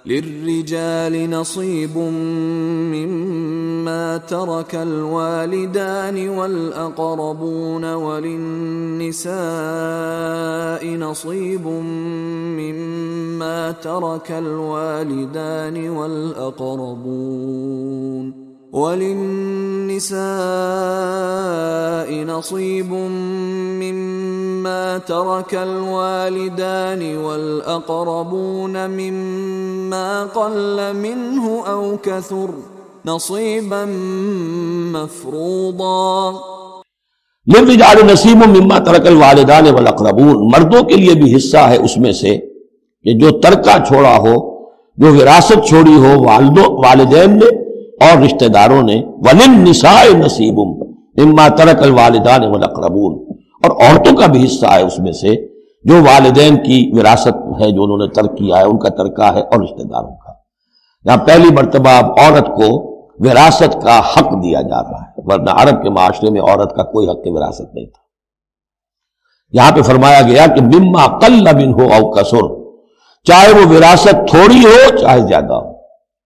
للرجال نصيب مما ترك الوالدان والأقربون وللنساء نصيب مما ترك الوالدان والأقربون مما قل منه أو كثر نصيبا مفروضا. للرجال نصیب مما ترک الوالدان والاقربون، مردوں کے لیے بھی حصہ ہے اس میں سے کہ جو ترکہ چھوڑا ہو، جو وراثت چھوڑی ہو والدین نے اور رشتہ داروں نے. وللنساء نصیب مما ترک الوالدان والاقربون، اور عورتوں کا بھی حصہ ہے اس میں سے جو والدین کی وراثت ہے، جو انہوں نے ترک کیا ہے، ان کا ترکہ ہے، اور رشتہ داروں کا. یہاں پہلی مرتبہ اب عورت کو وراثت کا حق دیا جا رہا ہے، ورنہ عرب کے معاشرے میں عورت کا کوئی حق وراثت نہیں تھا. یہاں پہ فرمایا گیا کہ مما قل منہ او کثر، چاہے وہ وراثت تھوڑی ہو چاہے زیادہ ہو،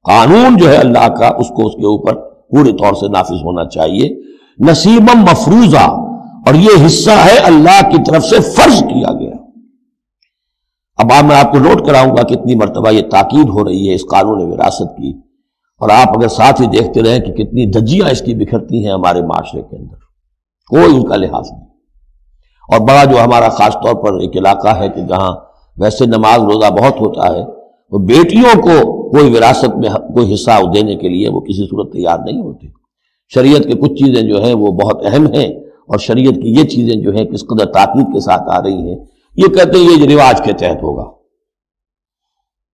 قانون جو ہے اللہ کا اس کو اس کے اوپر پورے طور سے نافذ ہونا چاہیے. نصیبا مفروضہ، اور یہ حصہ ہے اللہ کی طرف سے فرض کیا گیا. اب میں آپ کو نوٹ کراؤں گا کتنی مرتبہ یہ تاکید ہو رہی ہے اس قانون وراثت کی، اور آپ اگر ساتھ ہی دیکھتے رہیں کہ کتنی دھجیاں اس کی بکھرتی ہیں ہمارے معاشرے کے اندر، کوئی ان کا لحاظ نہیں. اور بڑا جو ہمارا خاص طور پر ایک علاقہ ہے کہ جہاں ویسے نماز روزہ بہت ہوتا ہے، وہ بیٹیوں کو کوئی وراثت میں کوئی حصہ دینے کے لیے وہ کسی صورت تیار نہیں ہوتے. شریعت کے کچھ چیزیں جو ہیں وہ بہت اہم ہیں، اور شریعت کی یہ چیزیں جو ہیں کس قدر تاکید کے ساتھ آ رہی ہیں، یہ کہتے ہیں یہ رواج کے تحت ہوگا.